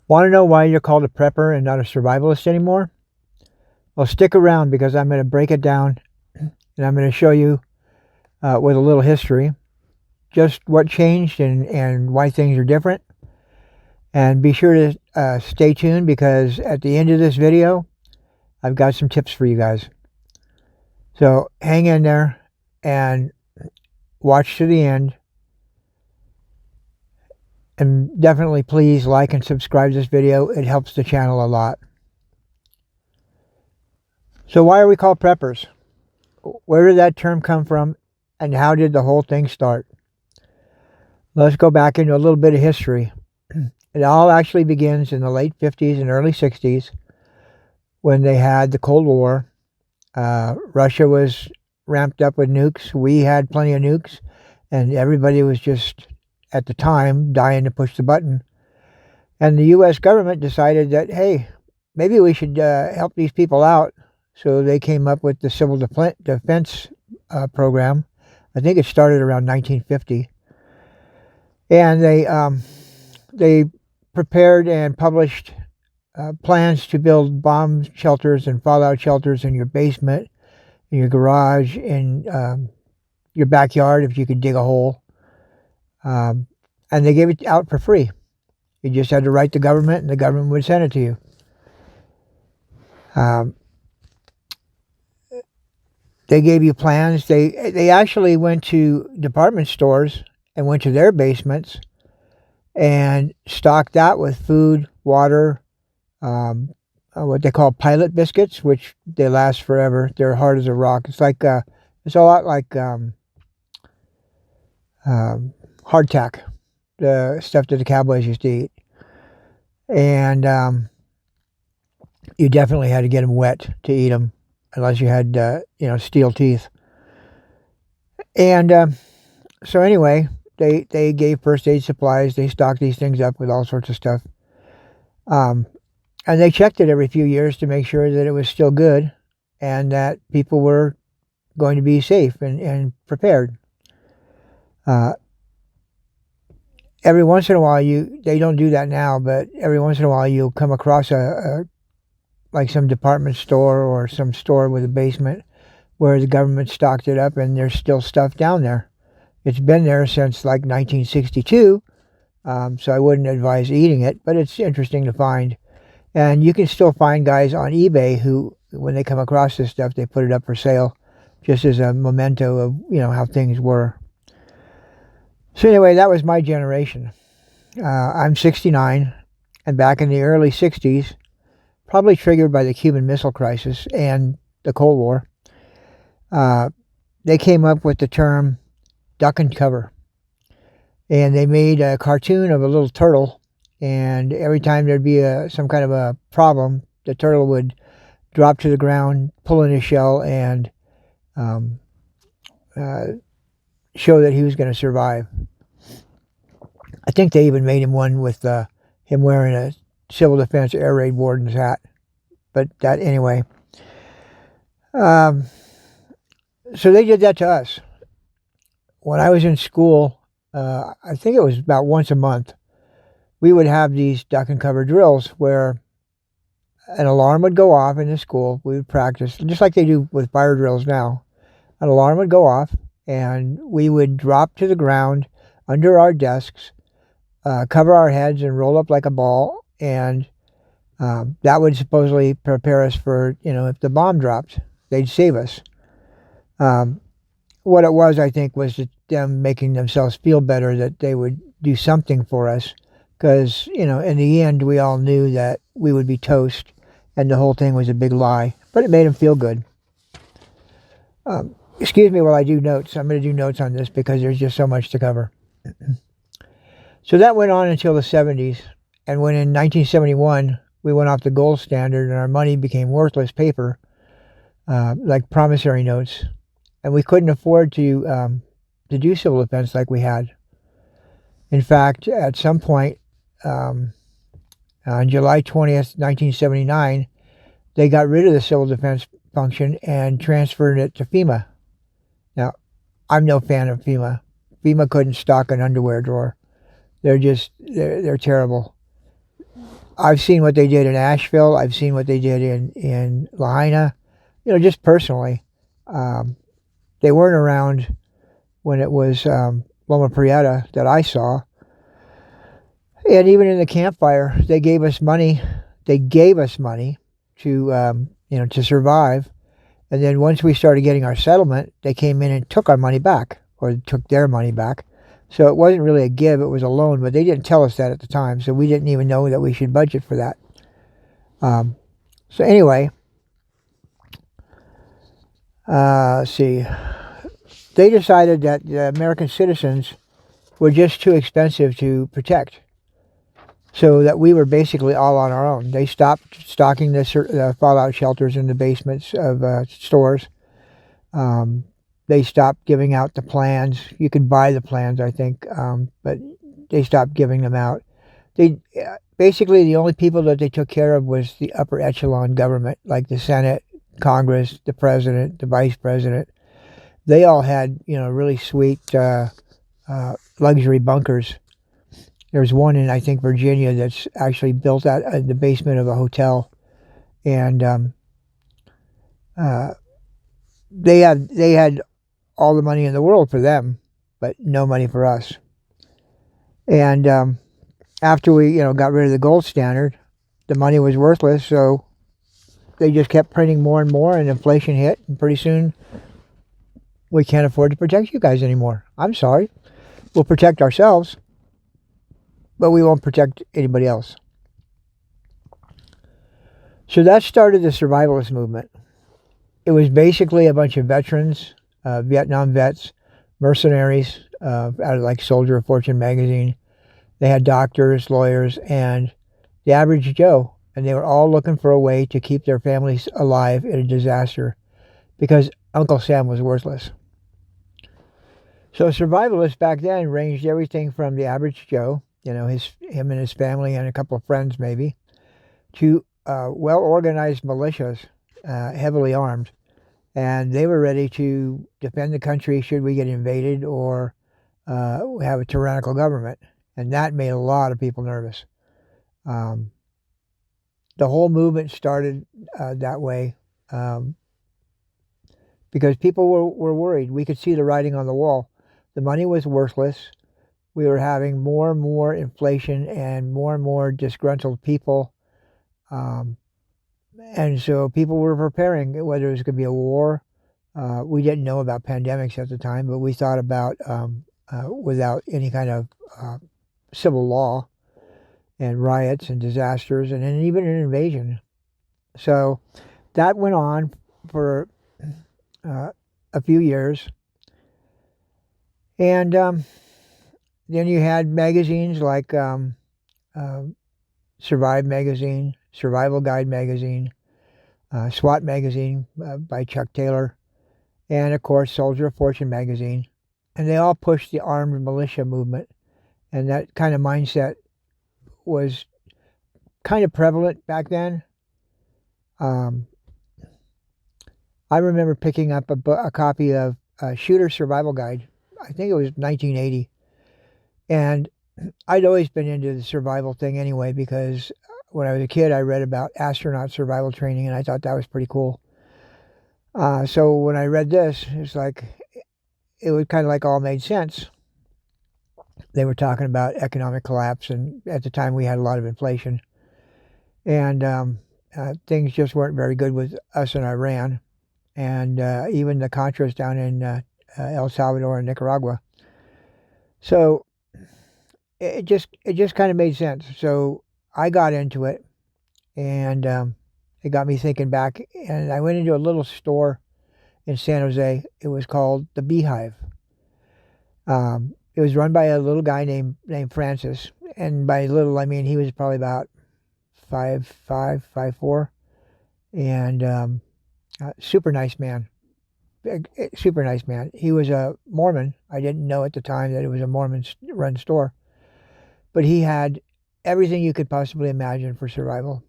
Want to know why you're called a prepper and not a survivalist anymore? Well, stick around because I'm going to break it down and I'm going to show you with a little history just what changed and why things are different. And be sure to stay tuned because at the end of this video, I've got some tips for you guys. So hang in there and watch to the end. And definitely please like and subscribe to this video. It helps the channel a lot. So why are we called preppers? Where did that term come from and how did the whole thing start? Let's go back into a little bit of history. It all actually begins in the late 50s and early 60s when they had the Cold War. Russia was ramped up with nukes. We had plenty of nukes and everybody was just, at the time, dying to push the button. And the U.S. government decided that, hey, maybe we should help these people out. So they came up with the Civil Defense program. I think it started around 1950. And they prepared and published plans to build bomb shelters and fallout shelters in your basement, in your garage, in your backyard if you could dig a hole. And they gave it out for free. You just had to write the government and the government would send it to you. They gave you plans. They actually went to department stores and went to their basements and stocked that with food, water, what they call pilot biscuits, which they last forever. They're hard as a rock. It's like it's a lot like hardtack, the stuff that the cowboys used to eat. And you definitely had to get them wet to eat them, unless you had steel teeth. And so anyway, they gave first aid supplies. They stocked these things up with all sorts of stuff. And they checked it every few years to make sure that it was still good and that people were going to be safe and prepared. Every once in a while, they don't do that now, but every once in a while you'll come across like some department store or some store with a basement where the government stocked it up and there's still stuff down there. It's been there since like 1962, so I wouldn't advise eating it, but it's interesting to find. And you can still find guys on eBay who, when they come across this stuff, they put it up for sale just as a memento of, how things were. So anyway, that was my generation. I'm 69, and back in the early 60s, probably triggered by the Cuban Missile Crisis and the Cold War, they came up with the term duck and cover. And they made a cartoon of a little turtle, and every time there'd be some kind of a problem, the turtle would drop to the ground, pull in his shell, and show that he was going to survive. I think they even made him one with him wearing a Civil Defense Air Raid Warden's hat. But that, anyway. So they did that to us. When I was in school, I think it was about once a month, we would have these duck and cover drills where an alarm would go off in the school. We would practice, just like they do with fire drills now. An alarm would go off, and we would drop to the ground under our desks, cover our heads, and roll up like a ball. And that would supposedly prepare us for, if the bomb dropped, they'd save us. What it was, I think, was them making themselves feel better that they would do something for us. Because, in the end, we all knew that we would be toast and the whole thing was a big lie. But it made them feel good. Excuse me while I do notes. I'm going to do notes on this because there's just so much to cover. So that went on until the 70s. And when in 1971, we went off the gold standard and our money became worthless paper, like promissory notes. And we couldn't afford to do civil defense like we had. In fact, at some point, on July 20th, 1979, they got rid of the civil defense function and transferred it to FEMA. Now, I'm no fan of FEMA. FEMA couldn't stock an underwear drawer. They're terrible. I've seen what they did in Asheville. I've seen what they did in Lahaina. Just personally. They weren't around when it was Loma Prieta that I saw. And even in the campfire, they gave us money. They gave us money to to survive. And then once we started getting our settlement, they came in and took our money back, or took their money back. So it wasn't really a give, it was a loan, but they didn't tell us that at the time, so we didn't even know that we should budget for that. So anyway, let's see. They decided that the American citizens were just too expensive to protect, so that we were basically all on our own. They stopped stocking the fallout shelters in the basements of stores. They stopped giving out the plans. You could buy the plans, I think, but they stopped giving them out. They basically, the only people that they took care of was the upper echelon government, like the Senate, Congress, the president, the vice president. They all had, really sweet luxury bunkers. There's one in, I think, Virginia that's actually built out in the basement of a hotel, and they had all the money in the world for them, but no money for us. And after we, got rid of the gold standard, the money was worthless, so they just kept printing more and more, and inflation hit, and pretty soon we can't afford to protect you guys anymore. I'm sorry. We'll protect ourselves, but we won't protect anybody else. So that started the Survivalist movement. It was basically a bunch of veterans, Vietnam vets, mercenaries, out of like Soldier of Fortune magazine. They had doctors, lawyers, and the average Joe. And they were all looking for a way to keep their families alive in a disaster, because Uncle Sam was worthless. So Survivalists back then ranged everything from the average Joe, him and his family and a couple of friends maybe, to well-organized militias, heavily armed. And they were ready to defend the country should we get invaded or have a tyrannical government. And that made a lot of people nervous. The whole movement started that way because people were worried. We could see the writing on the wall. The money was worthless. We were having more and more inflation and more disgruntled people. And so people were preparing, whether it was going to be a war. We didn't know about pandemics at the time, but we thought about without any kind of civil law and riots and disasters and even an invasion. So that went on for a few years. And then you had magazines like Survive magazine, Survival Guide magazine, SWAT magazine by Chuck Taylor, and of course Soldier of Fortune magazine. And they all pushed the armed militia movement. And that kind of mindset was kind of prevalent back then. I remember picking up a copy of Shooter Survival Guide. I think it was 1980. And I'd always been into the survival thing anyway, because when I was a kid, I read about astronaut survival training, and I thought that was pretty cool. So when I read this, it was kind of like all made sense. They were talking about economic collapse, and at the time we had a lot of inflation. And things just weren't very good with us in Iran, and even the Contras down in El Salvador and Nicaragua. So it just kind of made sense. So I got into it, and it got me thinking back. And I went into a little store in San Jose. It was called the Beehive. It was run by a little guy named Francis, and by little I mean he was probably about 5'5", 5'4", and super nice man. Super nice man. He was a Mormon. I didn't know at the time that it was a Mormon-run store. But he had everything you could possibly imagine for survival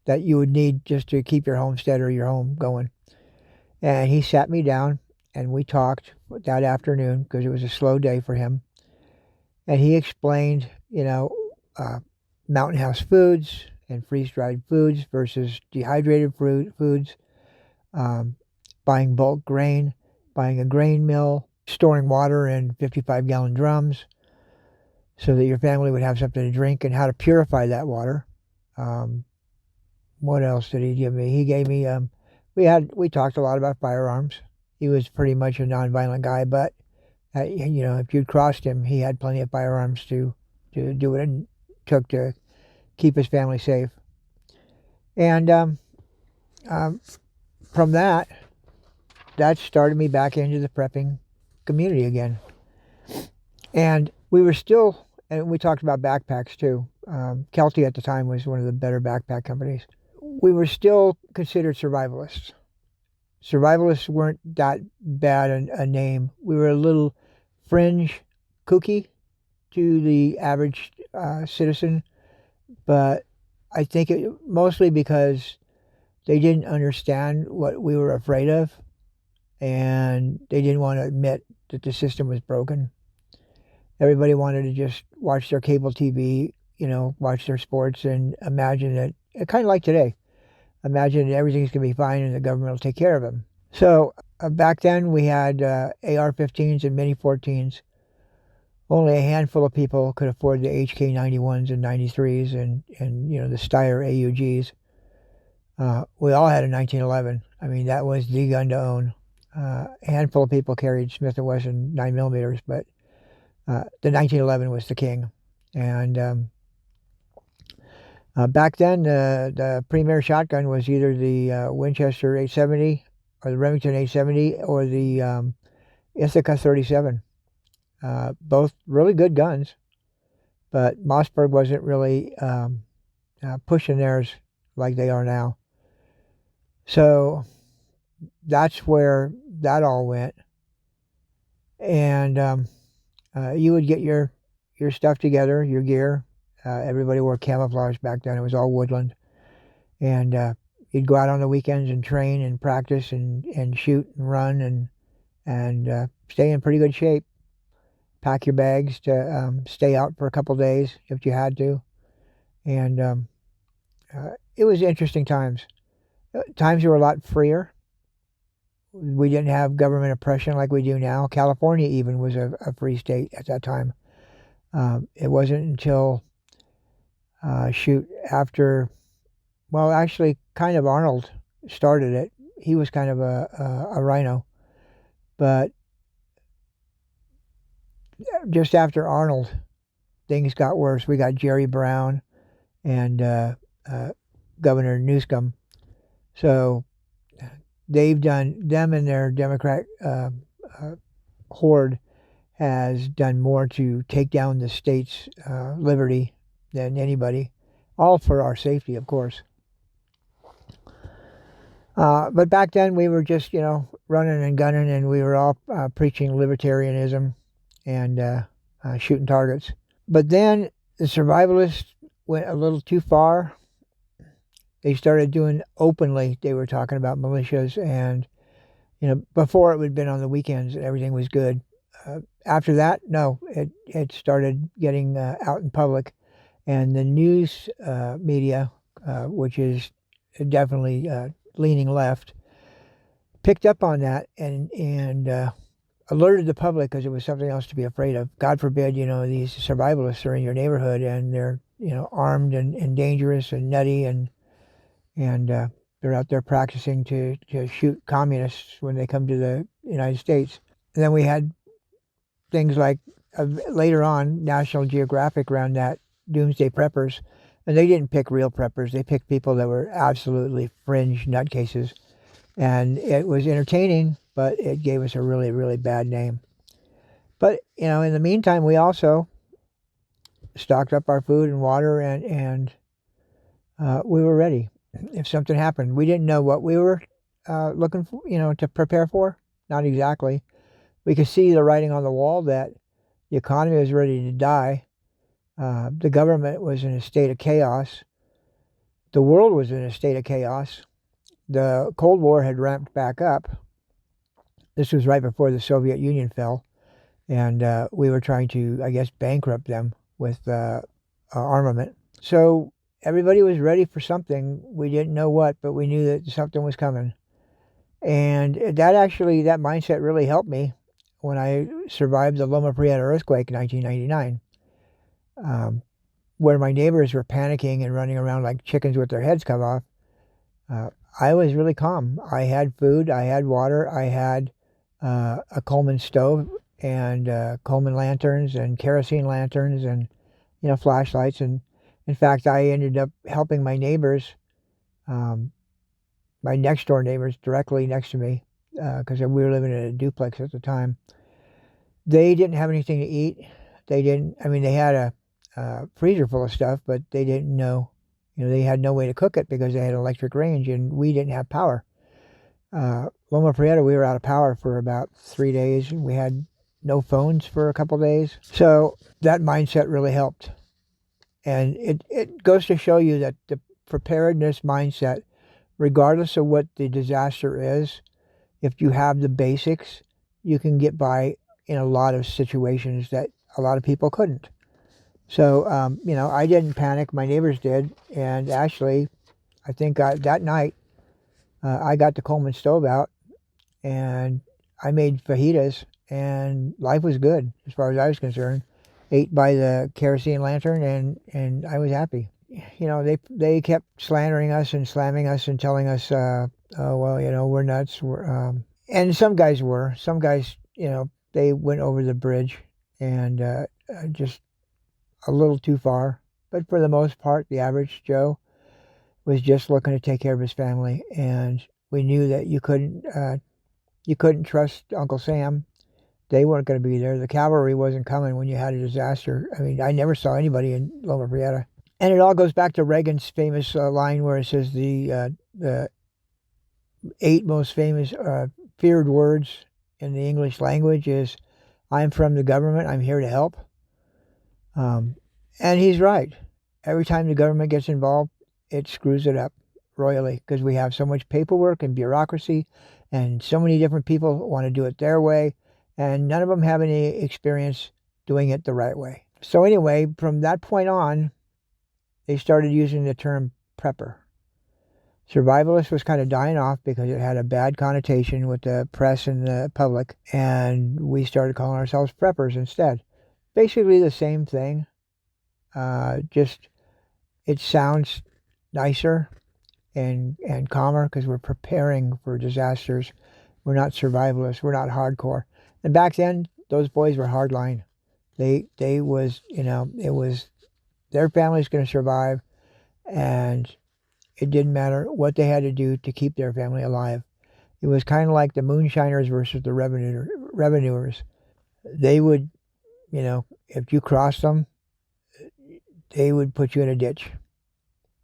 that you would need just to keep your homestead or your home going. And he sat me down, and we talked that afternoon because it was a slow day for him. And he explained, Mountain House Foods and freeze-dried foods versus dehydrated foods, buying bulk grain, buying a grain mill, storing water in 55-gallon drums so that your family would have something to drink, and how to purify that water. What else did he give me? He gave me, we talked a lot about firearms. He was pretty much a nonviolent guy, but, if you'd crossed him, he had plenty of firearms to do what it took to keep his family safe. And from that started me back into the prepping community again. And we talked about backpacks too. Kelty at the time was one of the better backpack companies. We were still considered survivalists. Survivalists weren't that bad a name. We were a little fringe kooky to the average citizen, but I think it mostly because they didn't understand what we were afraid of, and they didn't want to admit that the system was broken. Everybody wanted to just watch their cable TV, watch their sports, and imagine that, kind of like today, imagine that everything's going to be fine and the government will take care of them. So back then we had AR-15s and Mini-14s. Only a handful of people could afford the HK-91s and 93s and the Steyr AUGs. We all had a 1911. I mean, that was the gun to own. A handful of people carried Smith & Wesson 9mm, but the 1911 was the king. And back then, the premier shotgun was either the Winchester 870 or the Remington 870 or the Ithaca 37. Both really good guns, but Mossberg wasn't really pushing theirs like they are now. So that's where that all went. And you would get your stuff together, your gear. Everybody wore camouflage back then. It was all woodland. And you'd go out on the weekends and train and practice and shoot and run and stay in pretty good shape. Pack your bags to stay out for a couple days if you had to. And it was interesting times. Times were a lot freer. We didn't have government oppression like we do now. California even was a free state at that time. It wasn't until, after, well, actually, kind of Arnold started it. He was kind of a rhino. But just after Arnold, things got worse. We got Jerry Brown and Governor Newsom. So them and their Democrat horde has done more to take down the state's liberty than anybody, all for our safety, of course. But back then we were just, running and gunning, and we were all preaching libertarianism and shooting targets. But then the survivalists went a little too far. They started doing openly, they were talking about militias, and, before it would have been on the weekends and everything was good. After that, no, it started getting out in public, and the news media, which is definitely leaning left, picked up on that and alerted the public because it was something else to be afraid of. God forbid, these survivalists are in your neighborhood and they're, armed and dangerous and nutty and they're out there practicing to shoot communists when they come to the United States. And then we had things like later on National Geographic around that Doomsday Preppers, and they didn't pick real preppers. They picked people that were absolutely fringe nutcases, and it was entertaining, but it gave us a really, really bad name. But in the meantime, we also stocked up our food and water, and we were ready if something happened. We didn't know what we were looking for, to prepare for. Not exactly. We could see the writing on the wall that the economy was ready to die. The government was in a state of chaos. The world was in a state of chaos. The Cold War had ramped back up. This was right before the Soviet Union fell. And we were trying to, I guess, bankrupt them with armament. So everybody was ready for something. We didn't know what, but we knew that something was coming. And that mindset really helped me when I survived the Loma Prieta earthquake in 1999, where my neighbors were panicking and running around like chickens with their heads cut off. I was really calm. I had food, I had water, I had a Coleman stove and Coleman lanterns and kerosene lanterns and flashlights. And in fact, I ended up helping my neighbors, my next door neighbors directly next to me, because we were living in a duplex at the time. They didn't have anything to eat. They didn't. I mean, they had a freezer full of stuff, but they didn't know. They had no way to cook it because they had electric range, and we didn't have power. Loma Prieta, we were out of power for about 3 days, and we had no phones for a couple days. So that mindset really helped. And it goes to show you that the preparedness mindset, regardless of what the disaster is, if you have the basics, you can get by in a lot of situations that a lot of people couldn't. So, I didn't panic. My neighbors did. And actually, I think that night, I got the Coleman stove out and I made fajitas, and life was good as far as I was concerned. Ate by the kerosene lantern, and I was happy. They kept slandering us and slamming us and telling us, oh, well, we're nuts. And some guys were. Some guys, they went over the bridge and just a little too far. But for the most part, the average Joe was just looking to take care of his family. And we knew that you couldn't trust Uncle Sam. They weren't going to be there. The cavalry wasn't coming when you had a disaster. I mean, I never saw anybody in Loma Prieta. And it all goes back to Reagan's famous line where it says the 8 most famous feared words in the English language is, "I'm from the government, I'm here to help." And he's right. Every time the government gets involved, it screws it up royally because we have so much paperwork and bureaucracy, and so many different people want to do it their way, and none of them have any experience doing it the right way. So anyway, from that point on, they started using the term prepper. Survivalist was kind of dying off because it had a bad connotation with the press and the public, and we started calling ourselves preppers instead. Basically the same thing, just it sounds nicer and calmer because we're preparing for disasters. We're not survivalists. We're not hardcore. And back then, those boys were hardline. They was, it was their family's going to survive, and it didn't matter what they had to do to keep their family alive. It was kind of like the moonshiners versus the revenuers. They would, if you crossed them, they would put you in a ditch.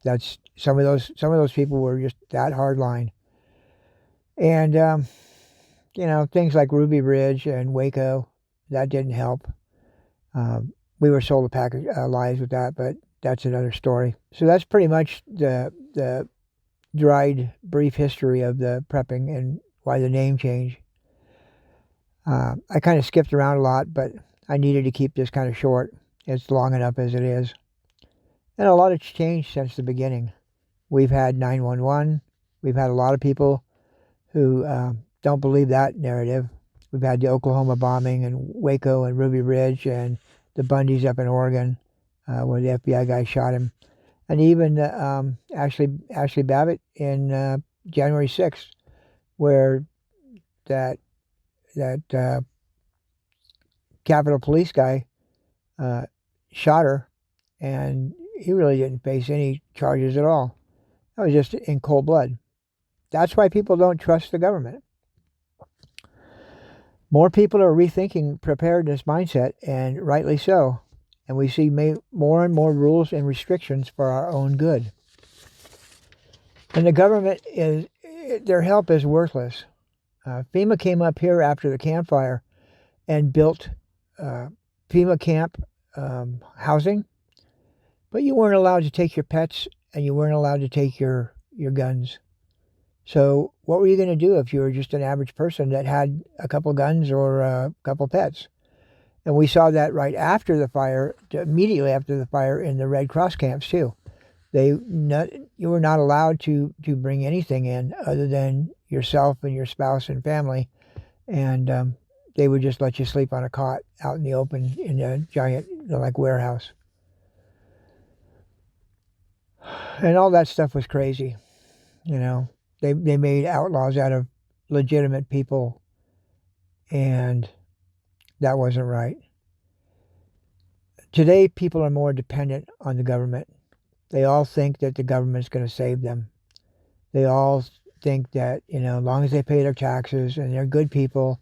That's some of those people were just that hard line. And things like Ruby Ridge and Waco, that didn't help. We were sold a pack of lies with that, but that's another story. So that's pretty much the dried, brief history of the prepping and why the name changed. I kind of skipped around a lot, but I needed to keep this kind of short. It's long enough as it is. And a lot has changed since the beginning. We've had 911. We've had a lot of people who don't believe that narrative. We've had the Oklahoma bombing and Waco and Ruby Ridge and the Bundys up in Oregon where the FBI guy shot him. And even Ashley Babbitt in January 6th, where that Capitol Police guy shot her, and he really didn't face any charges at all. That was just in cold blood. That's why people don't trust the government. More people are rethinking preparedness mindset, and rightly so. And we see more and more rules and restrictions for our own good. And the government their help is worthless. FEMA came up here after the Camp Fire and built FEMA camp housing, but you weren't allowed to take your pets and you weren't allowed to take your guns. So what were you going to do if you were just an average person that had a couple guns or a couple pets? And we saw that right after the fire, immediately after the fire in the Red Cross camps too. You were not allowed to bring anything in other than yourself and your spouse and family, and they would just let you sleep on a cot out in the open in a giant like warehouse, and all that stuff was crazy. You know, they made outlaws out of legitimate people, and that wasn't right. Today, people are more dependent on the government. They all think that the government's going to save them. They all think that, as long as they pay their taxes and they're good people,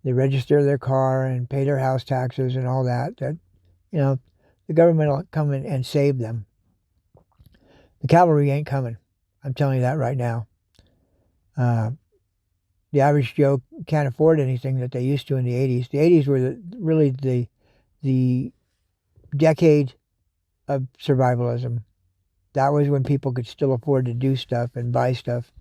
they register their car and pay their house taxes and all that, you know, the government will come in and save them. The cavalry ain't coming. I'm telling you that right now. The average Joe can't afford anything that they used to in the 80s. The 80s were really the decade of survivalism. That was when people could still afford to do stuff and buy stuff.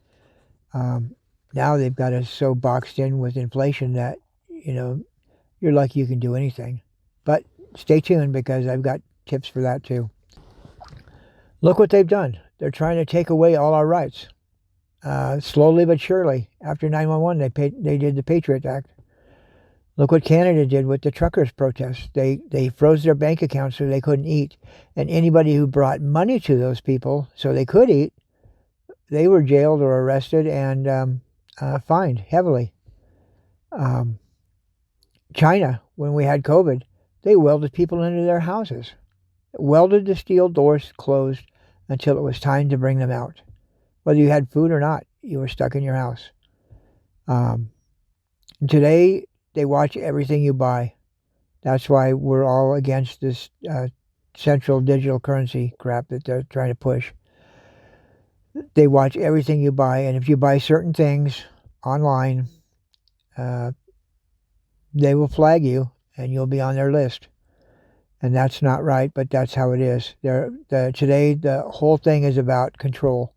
Now they've got us so boxed in with inflation that, you're lucky you can do anything. But stay tuned because I've got tips for that too. Look what they've done. They're trying to take away all our rights. Slowly but surely. After 9/11, they did the Patriot Act. Look what Canada did with the truckers' protests. They froze their bank accounts so they couldn't eat. And anybody who brought money to those people so they could eat, they were jailed or arrested and fined heavily. China, when we had COVID, they welded people into their houses. Welded the steel doors closed until it was time to bring them out. Whether you had food or not, you were stuck in your house. Today, they watch everything you buy. That's why we're all against this central digital currency crap that they're trying to push. They watch everything you buy, and if you buy certain things online, they will flag you, and you'll be on their list. And that's not right, but that's how it is. Today, the whole thing is about control.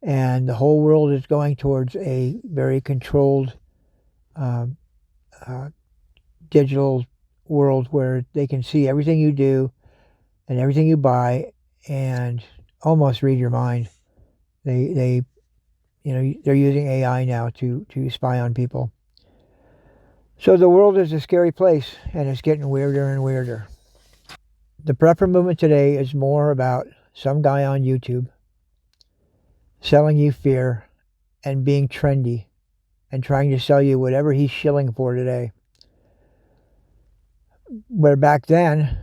And the whole world is going towards a very controlled digital world where they can see everything you do and everything you buy and almost read your mind. They're using AI now to spy on people. So the world is a scary place, and it's getting weirder and weirder. The prepper movement today is more about some guy on YouTube selling you fear and being trendy and trying to sell you whatever he's shilling for today. Where back then,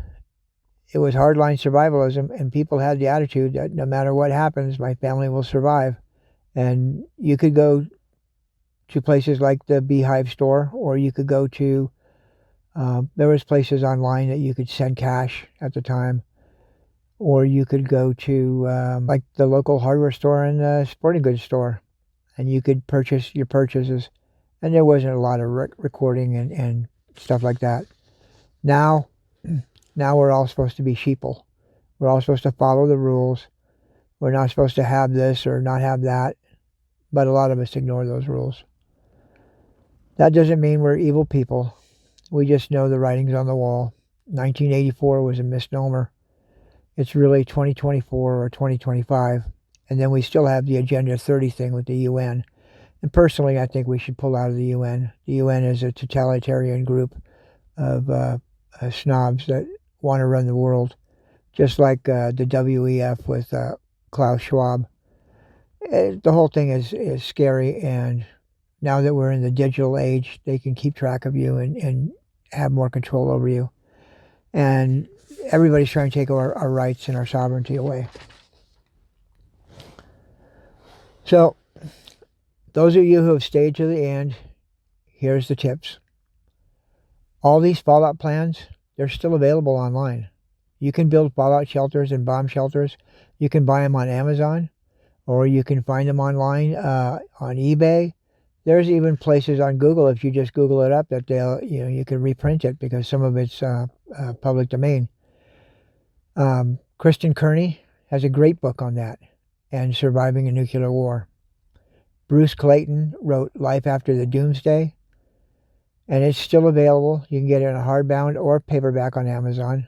it was hardline survivalism, and people had the attitude that no matter what happens, my family will survive. And you could go to places like the Beehive store, or you could go to, there was places online that you could send cash at the time. Or you could go to like the local hardware store and the sporting goods store, and you could purchase your purchases. And there wasn't a lot of recording and stuff like that. Now we're all supposed to be sheeple. We're all supposed to follow the rules. We're not supposed to have this or not have that. But a lot of us ignore those rules. That doesn't mean we're evil people. We just know the writing's on the wall. 1984 was a misnomer. It's really 2024 or 2025. And then we still have the Agenda 30 thing with the UN. And personally, I think we should pull out of the UN. The UN is a totalitarian group of snobs that want to run the world. Just like the WEF with Klaus Schwab. The whole thing is scary, and now that we're in the digital age, they can keep track of you and have more control over you. And everybody's trying to take our rights and our sovereignty away. So, those of you who have stayed to the end, here's the tips. All these fallout plans, they're still available online. You can build fallout shelters and bomb shelters. You can buy them on Amazon, or you can find them online on eBay. There's even places on Google, if you just Google it up, that you can reprint it because some of it's public domain. Kristen Kearney has a great book on that and surviving a nuclear war. Bruce Clayton wrote Life After the Doomsday, and it's still available. You can get it in a hardbound or paperback on Amazon.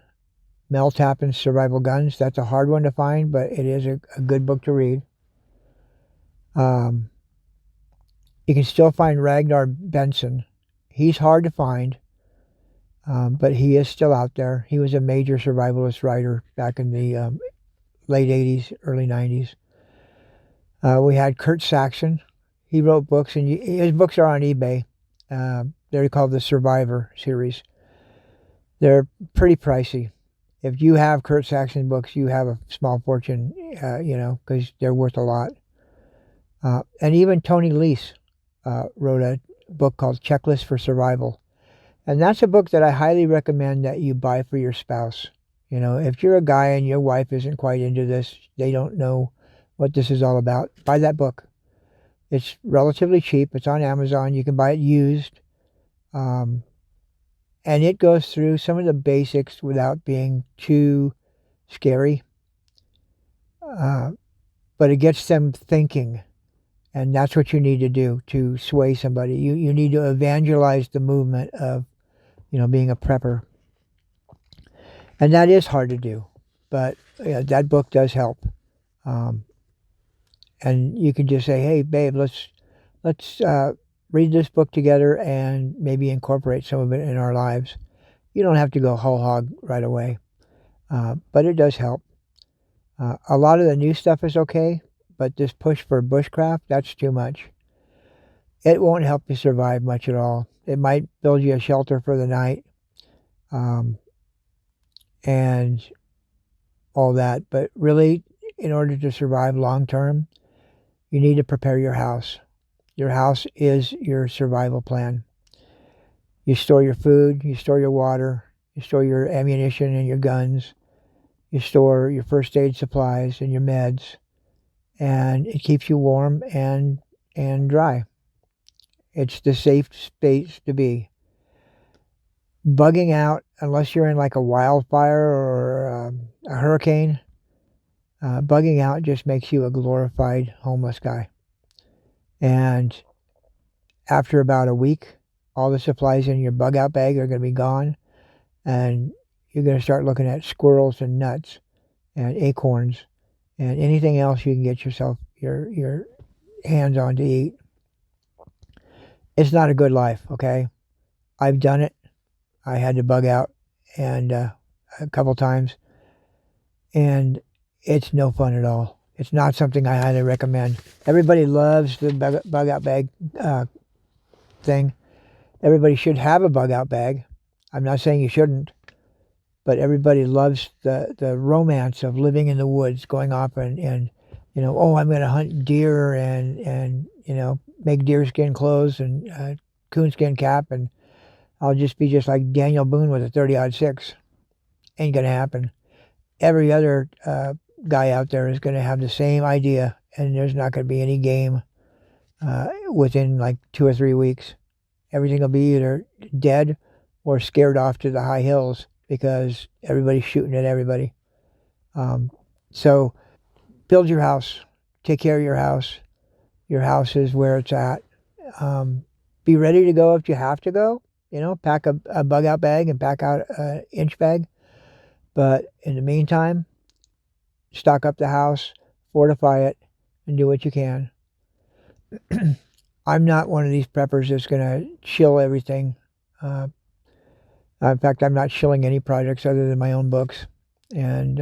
Mel Tappan's Survival Guns. That's a hard one to find, but it is a good book to read. You can still find Ragnar Benson. He's hard to find, but he is still out there. He was a major survivalist writer back in the late 80s, early 90s. We had Kurt Saxon. He wrote books, and his books are on eBay. They're called the Survivor series. They're pretty pricey. If you have Kurt Saxon books, you have a small fortune, because they're worth a lot. And even Tony Leese wrote a book called Checklist for Survival. And that's a book that I highly recommend that you buy for your spouse. If you're a guy and your wife isn't quite into this, they don't know what this is all about, buy that book. It's relatively cheap. It's on Amazon. You can buy it used. And it goes through some of the basics without being too scary. But it gets them thinking. And that's what you need to do to sway somebody. You need to evangelize the movement of, being a prepper. And that is hard to do. But that book does help. And you can just say, hey, babe, let's read this book together and maybe incorporate some of it in our lives. You don't have to go whole hog right away. But it does help. A lot of the new stuff is okay. But this push for bushcraft, that's too much. It won't help you survive much at all. It might build you a shelter for the night and all that. But really, in order to survive long term, you need to prepare your house. Your house is your survival plan. You store your food, you store your water, you store your ammunition and your guns, you store your first aid supplies and your meds. And it keeps you warm and dry. It's the safe space to be. Bugging out, unless you're in like a wildfire or a hurricane, bugging out just makes you a glorified homeless guy. And after about a week, all the supplies in your bug out bag are going to be gone. And you're going to start looking at squirrels and nuts and acorns and anything else you can get yourself your hands on to eat. It's not a good life, okay? I've done it. I had to bug out and a couple times, and it's no fun at all. It's not something I highly recommend. Everybody loves the bug out bag thing. Everybody should have a bug out bag. I'm not saying you shouldn't. But everybody loves the romance of living in the woods, going off and I'm going to hunt deer and make deerskin clothes and coonskin cap, and I'll just be just like Daniel Boone with a 30-06. Ain't going to happen. Every other guy out there is going to have the same idea, and there's not going to be any game within like 2 or 3 weeks. Everything will be either dead or scared off to the high hills, because everybody's shooting at everybody. So build your house. Take care of your house. Your house is where it's at. Be ready to go if you have to go. Pack a bug out bag and pack out an inch bag. But in the meantime, stock up the house, fortify it, and do what you can. I'm not one of these preppers that's going to chill everything. In fact, I'm not shilling any projects other than my own books, and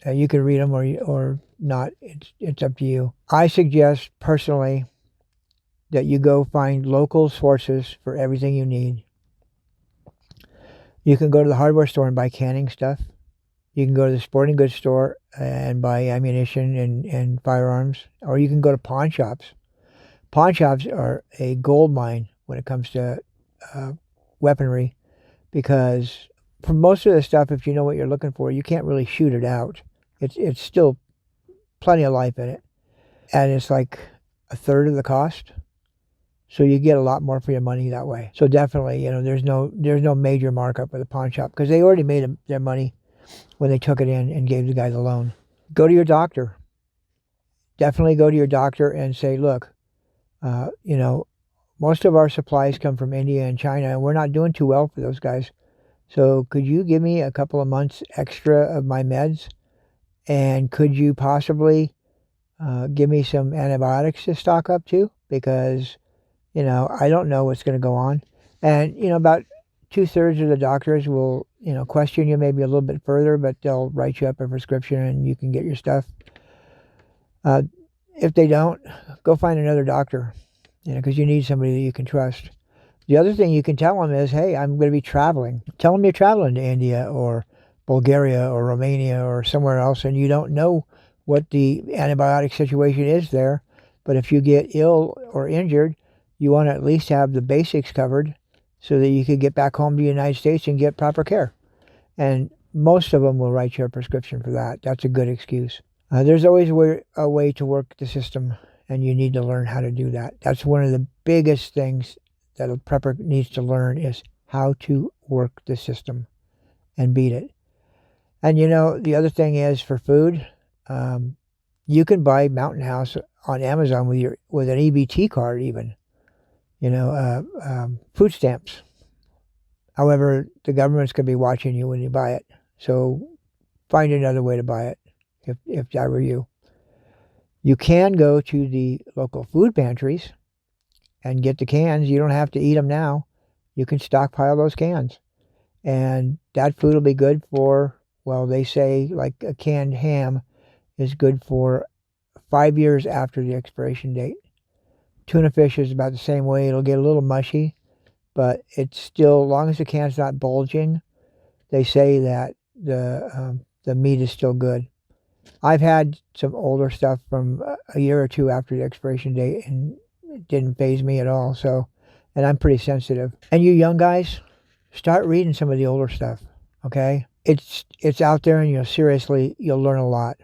you can read them or not. It's up to you. I suggest personally that you go find local sources for everything you need. You can go to the hardware store and buy canning stuff. You can go to the sporting goods store and buy ammunition and firearms, or you can go to pawn shops. Pawn shops are a gold mine when it comes to weaponry. Because for most of the stuff, if you know what you're looking for, you can't really shoot it out. It's still plenty of life in it. And it's like a third of the cost. So you get a lot more for your money that way. So definitely, there's no major markup with a pawn shop, because they already made their money when they took it in and gave the guy the loan. Go to your doctor. Definitely go to your doctor and say, look, most of our supplies come from India and China, and we're not doing too well for those guys. So could you give me a couple of months extra of my meds? And could you possibly give me some antibiotics to stock up too? Because, I don't know what's going to go on. And, about 2/3 of the doctors will, question you maybe a little bit further, but they'll write you up a prescription and you can get your stuff. If they don't, go find another doctor, because you need somebody that you can trust. The other thing you can tell them is, hey, I'm going to be traveling. Tell them you're traveling to India or Bulgaria or Romania or somewhere else, and you don't know what the antibiotic situation is there. But if you get ill or injured, you want to at least have the basics covered so that you can get back home to the United States and get proper care. And most of them will write you a prescription for that. That's a good excuse. There's always a way to work the system, and you need to learn how to do that. That's one of the biggest things that a prepper needs to learn, is how to work the system and beat it. And the other thing is, for food, you can buy Mountain House on Amazon with an EBT card even. Food stamps. However, the government's going to be watching you when you buy it. So find another way to buy it if I were you. You can go to the local food pantries and get the cans. You don't have to eat them now. You can stockpile those cans. And that food will be good for, well, they say like a canned ham is good for 5 years after the expiration date. Tuna fish is about the same way. It'll get a little mushy, but it's still, as long as the can's not bulging, they say that the meat is still good. I've had some older stuff from a year or two after the expiration date, and it didn't faze me at all. So, and I'm pretty sensitive. And you young guys, start reading some of the older stuff, okay? It's out there, and seriously, you'll learn a lot.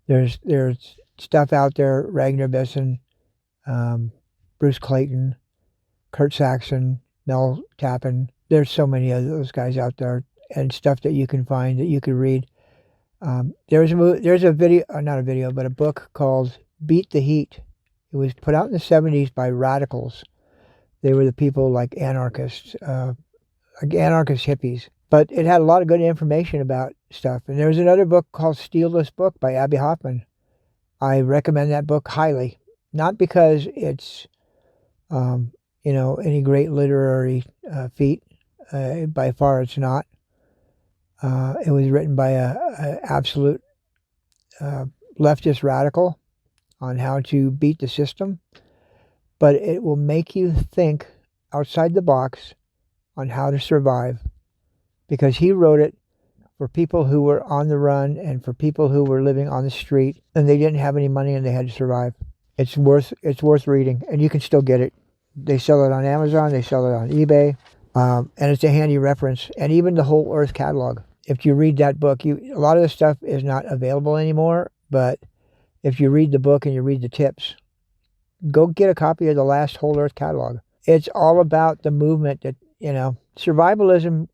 There's stuff out there, Ragnar Besson, Bruce Clayton, Kurt Saxon, Mel Tappan. There's so many of those guys out there, and stuff that you can find that you can read. There's a video, not a video, but a book called Beat the Heat. It was put out in the 70s by radicals. They were the people like anarchist hippies. But it had a lot of good information about stuff. And there's another book called Steal This Book by Abby Hoffman. I recommend that book highly. Not because it's, any great literary feat. By far it's not. It was written by a absolute leftist radical on how to beat the system. But it will make you think outside the box on how to survive. Because he wrote it for people who were on the run and for people who were living on the street and they didn't have any money and they had to survive. It's worth reading, and you can still get it. They sell it on Amazon, they sell it on eBay, and it's a handy reference. And even the Whole Earth catalog. If you read that book, a lot of the stuff is not available anymore, but if you read the book and you read the tips, go get a copy of the last Whole Earth catalog. It's all about the movement that, survivalism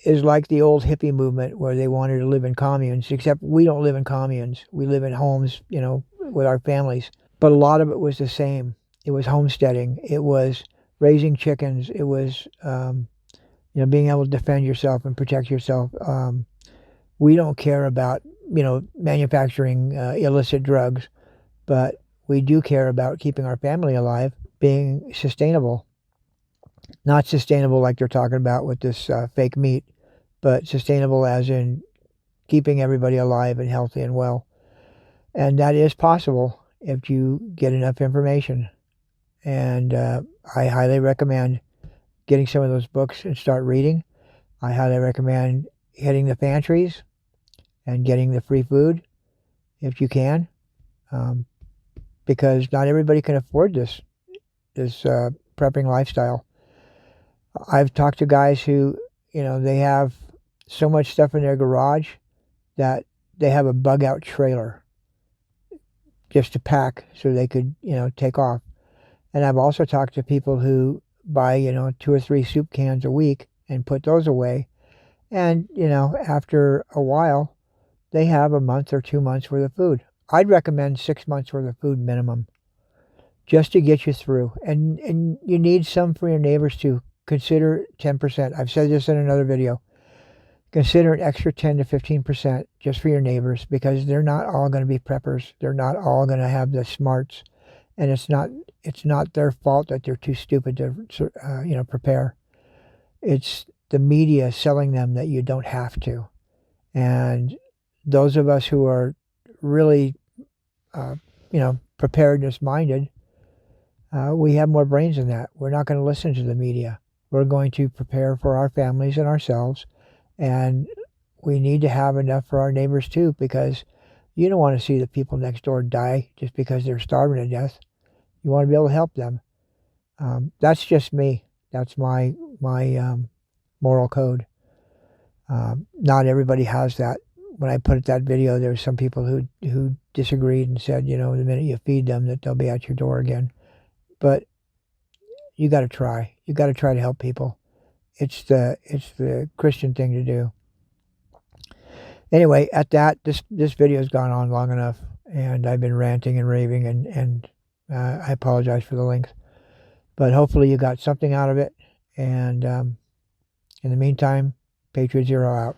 is like the old hippie movement where they wanted to live in communes, except we don't live in communes. We live in homes, with our families. But a lot of it was the same. It was homesteading. It was raising chickens. It was, being able to defend yourself and protect yourself. We don't care about, manufacturing illicit drugs, but we do care about keeping our family alive, being sustainable. Not sustainable like they're talking about with this fake meat, but sustainable as in keeping everybody alive and healthy and well. And that is possible if you get enough information. And I highly recommend getting some of those books and start reading. I highly recommend hitting the pantries and getting the free food if you can, because not everybody can afford this prepping lifestyle. I've talked to guys who, they have so much stuff in their garage that they have a bug out trailer just to pack so they could, take off. And I've also talked to people who buy, 2 or 3 soup cans a week and put those away. And, after a while, they have a month or 2 months worth of food. I'd recommend 6 months worth of food minimum, just to get you through. And you need some for your neighbors too, consider 10%. I've said this in another video. Consider an extra 10 to 15% just for your neighbors, because they're not all going to be preppers. They're not all going to have the smarts, and it's not their fault that they're too stupid to prepare. It's the media selling them that you don't have to. And those of us who are really preparedness minded, we have more brains than that. We're not going to listen to the media. We're going to prepare for our families and ourselves. And we need to have enough for our neighbors too, because you don't want to see the people next door die just because they're starving to death. You want to be able to help them. That's just me. That's my moral code. Not everybody has that. When I put that video, there were some people who disagreed and said, the minute you feed them, that they'll be at your door again. But you got to try. You got to try to help people. It's the Christian thing to do. Anyway, at that, this video's gone on long enough, and I've been ranting and raving, and I apologize for the length. But hopefully you got something out of it. And in the meantime, Patriot 0 out.